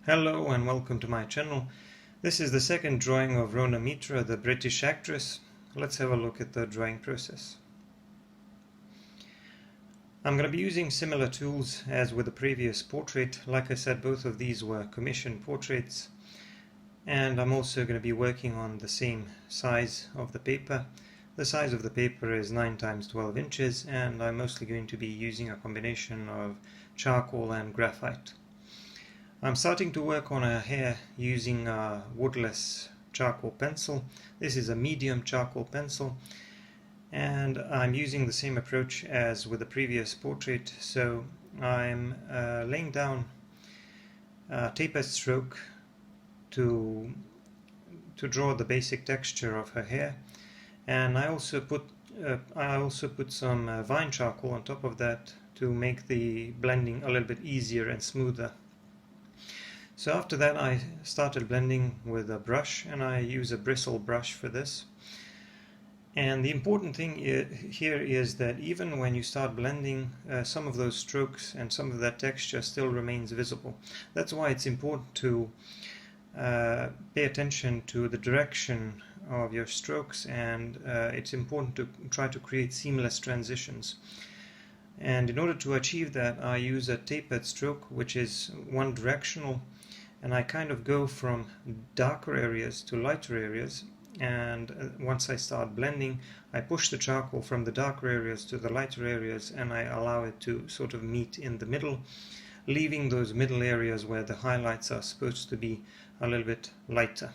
Hello and welcome to my channel. This is the second drawing of Rhona Mitra, the British actress. Let's have a look at the drawing process. I'm going to be using similar tools as with the previous portrait. Like I said, both of these were commissioned portraits, and I'm also going to be working on the same size of the paper. The size of the paper is 9 times 12 inches, and I'm mostly going to be using a combination of charcoal and graphite. I'm starting to work on a hair using a woodless charcoal pencil. This is a medium charcoal pencil, and I'm using the same approach as with the previous portrait. So I'm laying down a tapered stroke to draw the basic texture of her hair, and I also put some vine charcoal on top of that to make the blending a little bit easier and smoother. So after that I started blending with a brush, and I use a bristle brush for this. And the important thing here is that even when you start blending, some of those strokes and some of that texture still remains visible. That's why it's important to pay attention to the direction of your strokes, and it's important to try to create seamless transitions. And in order to achieve that, I use a tapered stroke, which is one directional, and I kind of go from darker areas to lighter areas, and once I start blending, I push the charcoal from the darker areas to the lighter areas, and I allow it to sort of meet in the middle, leaving those middle areas where the highlights are supposed to be a little bit lighter.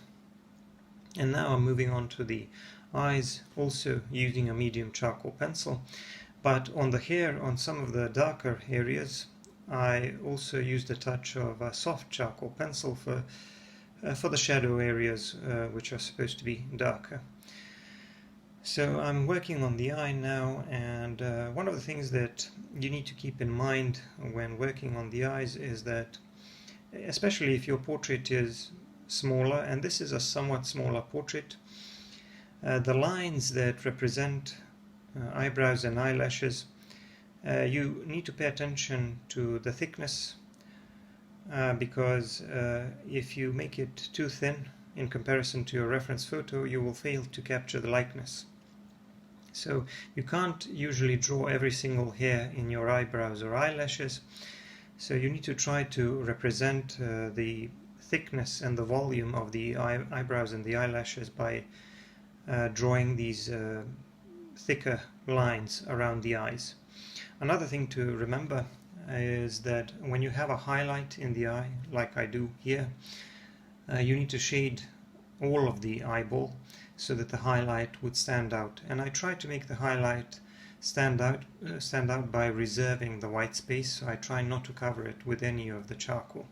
And now I'm moving on to the eyes, also using a medium charcoal pencil, but on the hair, on some of the darker areas, I also used a touch of a soft charcoal pencil for the shadow areas which are supposed to be darker. So I'm working on the eye now, and one of the things that you need to keep in mind when working on the eyes is that, especially if your portrait is smaller, and this is a somewhat smaller portrait, the lines that represent eyebrows and eyelashes, you need to pay attention to the thickness, because if you make it too thin in comparison to your reference photo, you will fail to capture the likeness. So you can't usually draw every single hair in your eyebrows or eyelashes, so you need to try to represent the thickness and the volume of the eyebrows and the eyelashes by drawing these thicker lines around the eyes. Another thing to remember is that when you have a highlight in the eye, like I do here, you need to shade all of the eyeball so that the highlight would stand out. And I try to make the highlight stand out by reserving the white space, so I try not to cover it with any of the charcoal.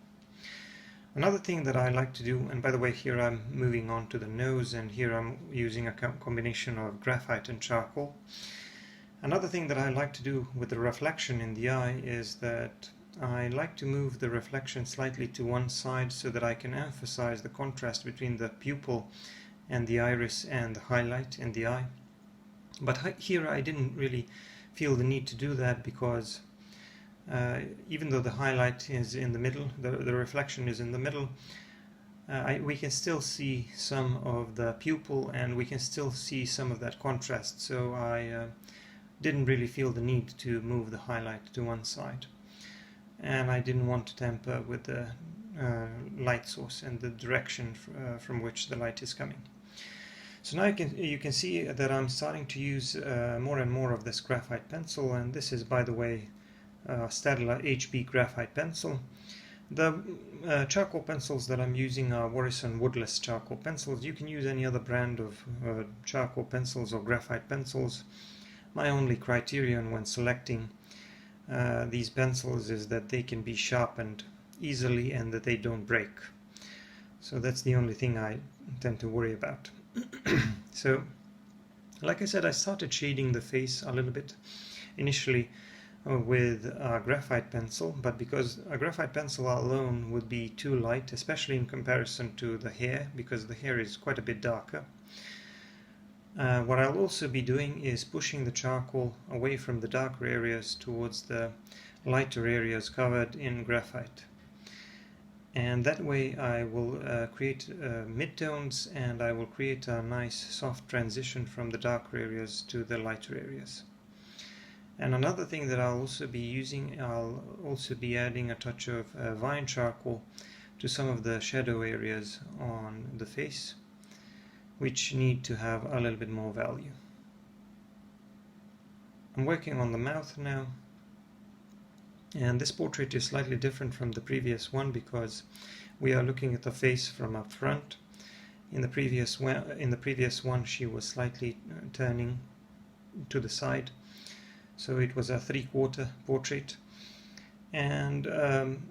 Another thing that I like to do, and by the way, here I'm moving on to the nose, and here I'm using a combination of graphite and charcoal. Another thing that I like to do with the reflection in the eye is that I like to move the reflection slightly to one side so that I can emphasize the contrast between the pupil and the iris and the highlight in the eye. But here I didn't really feel the need to do that, because even though the highlight is in the middle, the reflection is in the middle, we can still see some of the pupil, and we can still see some of that contrast. So I didn't really feel the need to move the highlight to one side, and I didn't want to tamper with the light source and the direction from which the light is coming. So now you can see that I'm starting to use more and more of this graphite pencil, and this is, by the way, Staedtler HB graphite pencil. The charcoal pencils that I'm using are Warrison woodless charcoal pencils. You can use any other brand of charcoal pencils or graphite pencils. My only criterion when selecting these pencils is that they can be sharpened easily and that they don't break. So that's the only thing I tend to worry about. So, like I said, I started shading the face a little bit initially with a graphite pencil, but because a graphite pencil alone would be too light, especially in comparison to the hair, because the hair is quite a bit darker. What I'll also be doing is pushing the charcoal away from the darker areas towards the lighter areas covered in graphite. And that way I will create midtones, and I will create a nice soft transition from the darker areas to the lighter areas. And another thing that I'll also be using, I'll also be adding a touch of vine charcoal to some of the shadow areas on the face, which need to have a little bit more value. I'm working on the mouth now, and this portrait is slightly different from the previous one because we are looking at the face from up front. In the previous one she was slightly turning to the side, so it was a 3/4 portrait, and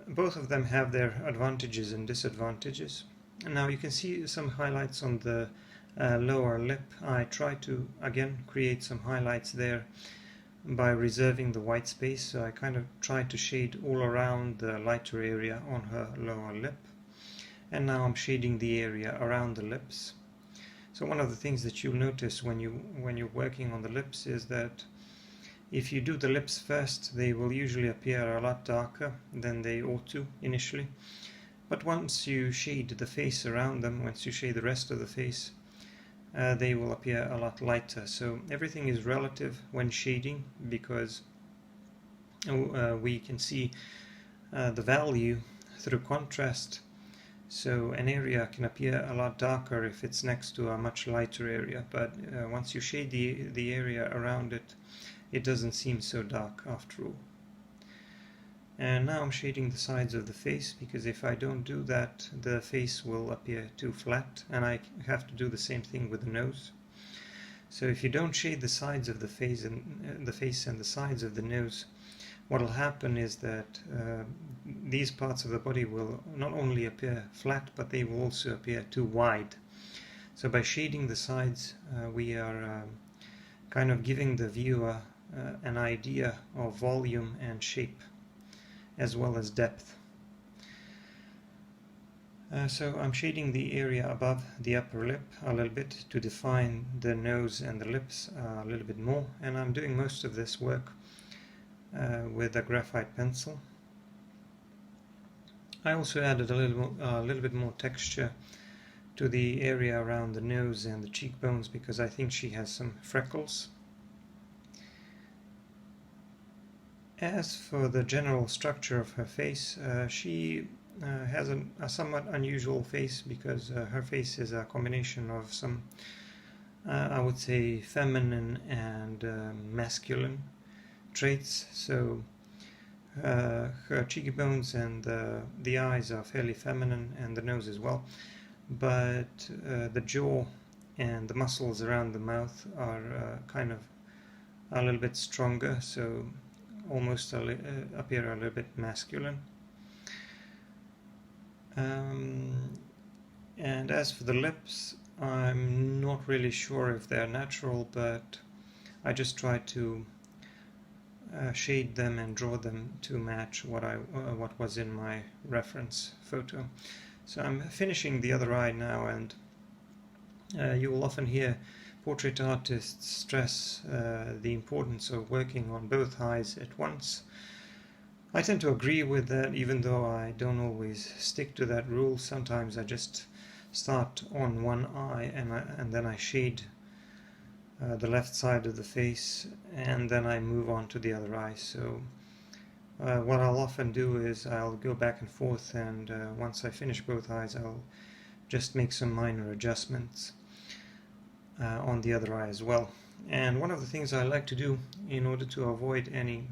both of them have their advantages and disadvantages. And now you can see some highlights on the lower lip. I try to again create some highlights there by reserving the white space, so I kind of try to shade all around the lighter area on her lower lip, and now I'm shading the area around the lips. So one of the things that you'll notice when you're working on the lips is that if you do the lips first, they will usually appear a lot darker than they ought to initially, but once you shade the face around them, once you shade the rest of the face, they will appear a lot lighter. So everything is relative when shading, because we can see the value through contrast. So an area can appear a lot darker if it's next to a much lighter area, but once you shade the area around it, it doesn't seem so dark after all. And now I'm shading the sides of the face, because if I don't do that, the face will appear too flat, and I have to do the same thing with the nose. So if you don't shade the sides of the face and the sides of the nose, what will happen is that these parts of the body will not only appear flat, but they will also appear too wide. So by shading the sides, we are kind of giving the viewer an idea of volume and shape, as well as depth. So I'm shading the area above the upper lip a little bit to define the nose and the lips a little bit more, and I'm doing most of this work with a graphite pencil. I also added a little bit more texture to the area around the nose and the cheekbones, because I think she has some freckles. As for the general structure of her face, she has a somewhat unusual face, because her face is a combination of some, I would say, feminine and masculine traits. So her cheekbones and the eyes are fairly feminine, and the nose as well, but the jaw and the muscles around the mouth are kind of a little bit stronger, so almost appear a little bit masculine. And as for the lips, I'm not really sure if they're natural, but I just try to shade them and draw them to match what was in my reference photo. So I'm finishing the other eye now, and you will often hear portrait artists stress the importance of working on both eyes at once. I tend to agree with that, even though I don't always stick to that rule. Sometimes I just start on one eye and then I shade the left side of the face, and then I move on to the other eye. So what I'll often do is I'll go back and forth, and once I finish both eyes, I'll just make some minor adjustments on the other eye as well. And one of the things I like to do in order to avoid any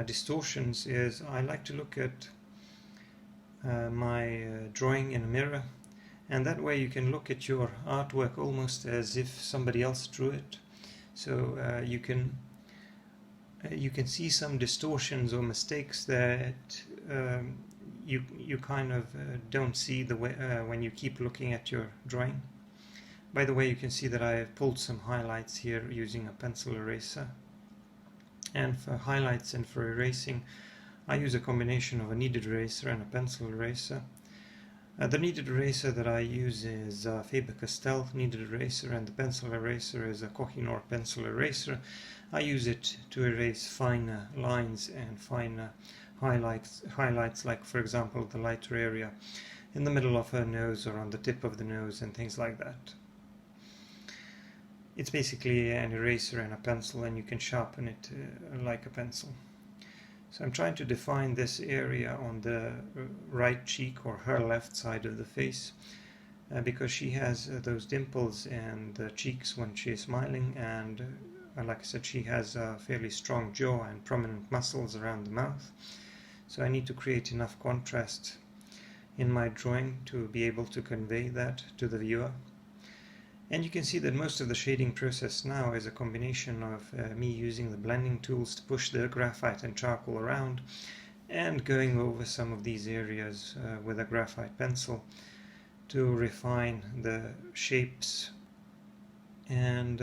distortions is I like to look at my drawing in a mirror, and that way you can look at your artwork almost as if somebody else drew it. So you can see some distortions or mistakes that you kind of don't see the way when you keep looking at your drawing. By the way, you can see that I have pulled some highlights here using a pencil eraser. And for highlights and for erasing, I use a combination of a kneaded eraser and a pencil eraser. The kneaded eraser that I use is a Faber-Castell kneaded eraser, and the pencil eraser is a Koh-i-Noor pencil eraser. I use it to erase finer lines and finer highlights, like for example the lighter area in the middle of her nose or on the tip of the nose and things like that. It's basically an eraser and a pencil, and you can sharpen it like a pencil. So I'm trying to define this area on the right cheek, or her left side of the face, because she has those dimples and the cheeks when she is smiling, and like I said, she has a fairly strong jaw and prominent muscles around the mouth. So I need to create enough contrast in my drawing to be able to convey that to the viewer. And you can see that most of the shading process now is a combination of me using the blending tools to push the graphite and charcoal around, and going over some of these areas with a graphite pencil to refine the shapes. And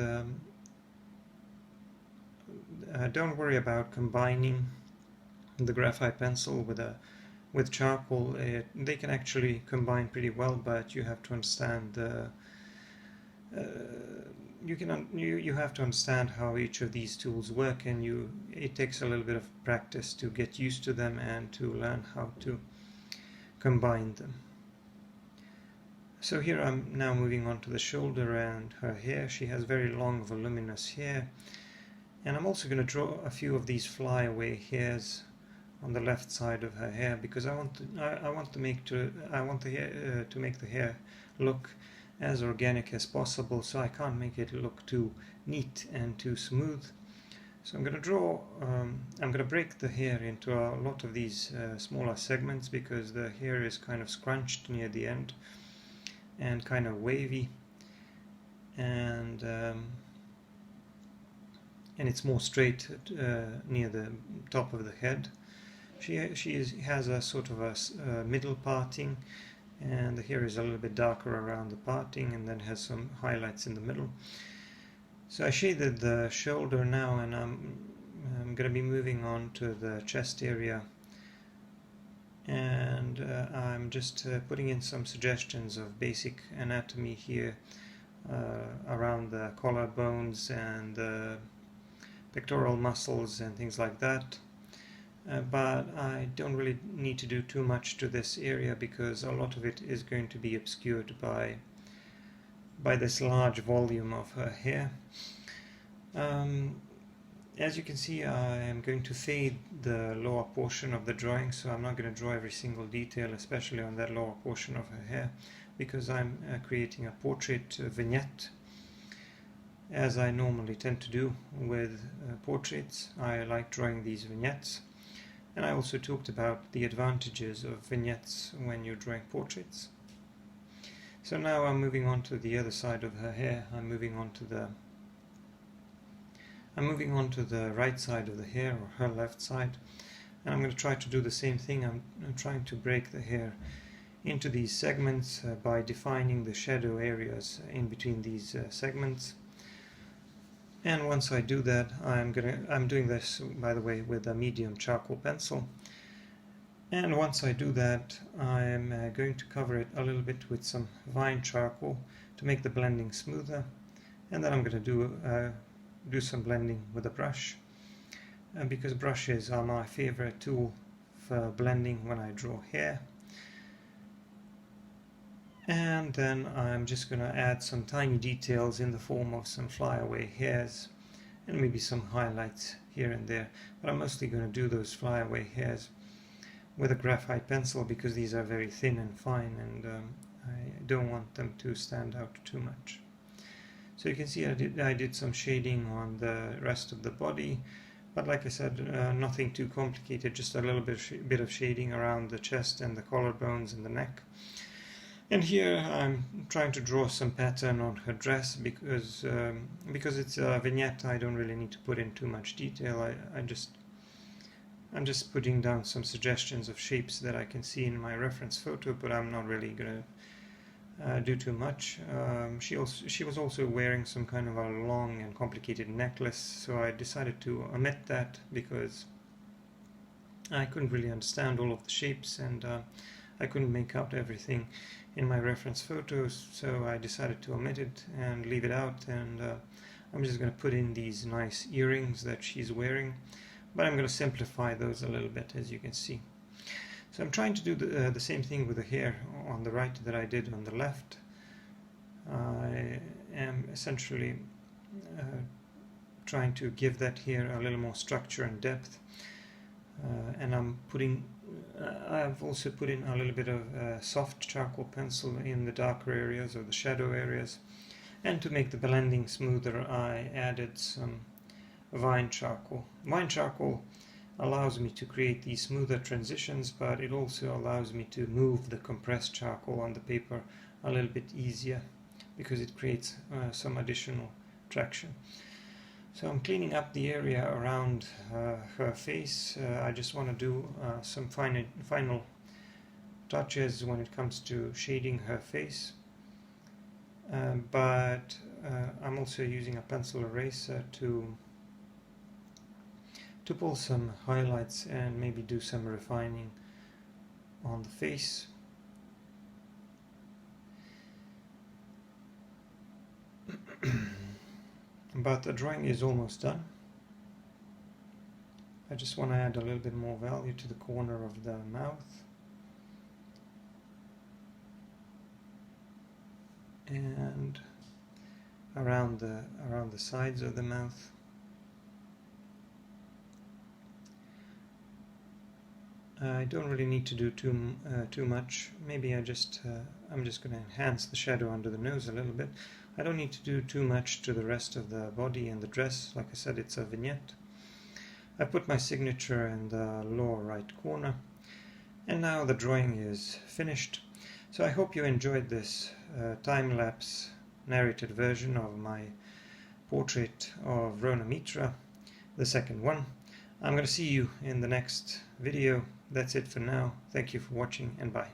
don't worry about combining the graphite pencil with charcoal. They can actually combine pretty well, but you have to understand you have to understand how each of these tools work, and it takes a little bit of practice to get used to them and to learn how to combine them. So here I'm now moving on to the shoulder and her hair. She has very long, voluminous hair, and I'm also going to draw a few of these flyaway hairs on the left side of her hair, because I want to make the hair look as organic as possible, so I can't make it look too neat and too smooth. So I'm going to break the hair into a lot of these smaller segments, because the hair is kind of scrunched near the end and kind of wavy, and it's more straight near the top of the head. She has a sort of a middle parting, and the hair is a little bit darker around the parting, and then has some highlights in the middle. So I shaded the shoulder now, and I'm going to be moving on to the chest area, and I'm just putting in some suggestions of basic anatomy here around the collarbones and the pectoral muscles and things like that. But I don't really need to do too much to this area, because a lot of it is going to be obscured by this large volume of her hair. As you can see, I am going to fade the lower portion of the drawing, so I'm not going to draw every single detail, especially on that lower portion of her hair, because I'm creating a portrait vignette, as I normally tend to do with portraits. I like drawing these vignettes. And I also talked about the advantages of vignettes when you're drawing portraits. So now I'm moving on to the other side of her hair. I'm moving on to the right side of the hair, or her left side. And I'm going to try to do the same thing. I'm trying to break the hair into these segments by defining the shadow areas in between these segments. And once I do that, I'm doing this, by the way, with a medium charcoal pencil. And once I do that, I'm going to cover it a little bit with some vine charcoal to make the blending smoother. And then I'm going to do some blending with a brush, because brushes are my favorite tool for blending when I draw hair. And then I'm just going to add some tiny details in the form of some flyaway hairs and maybe some highlights here and there. But I'm mostly going to do those flyaway hairs with a graphite pencil, because these are very thin and fine, and I don't want them to stand out too much. So you can see I did some shading on the rest of the body, but like I said, nothing too complicated, just a little bit of shading around the chest and the collarbones and the neck. And here I'm trying to draw some pattern on her dress, because it's a vignette. I don't really need to put in too much detail. I'm just putting down some suggestions of shapes that I can see in my reference photo, but I'm not really going to do too much. She was also wearing some kind of a long and complicated necklace, so I decided to omit that, because I couldn't really understand all of the shapes, and I couldn't make out everything in my reference photos, so I decided to omit it and leave it out. And I'm just going to put in these nice earrings that she's wearing, but I'm going to simplify those a little bit, as you can see. So I'm trying to do the same thing with the hair on the right that I did on the left. I am essentially trying to give that hair a little more structure and depth, and I've also put in a little bit of soft charcoal pencil in the darker areas or the shadow areas, and to make the blending smoother I added some vine charcoal. Vine charcoal allows me to create these smoother transitions, but it also allows me to move the compressed charcoal on the paper a little bit easier because it creates some additional traction. So I'm cleaning up the area around her face. I just want to do some final touches when it comes to shading her face. But I'm also using a pencil eraser to pull some highlights and maybe do some refining on the face. But the drawing is almost done. I just want to add a little bit more value to the corner of the mouth and around the sides of the mouth. I don't really need to do too much. Maybe I'm just going to enhance the shadow under the nose a little bit. I don't need to do too much to the rest of the body and the dress. Like I said, it's a vignette. I put my signature in the lower right corner, and now the drawing is finished. So I hope you enjoyed this time-lapse narrated version of my portrait of Rhona Mitra, the second one. I'm going to see you in the next video. That's it for now. Thank you for watching, and bye.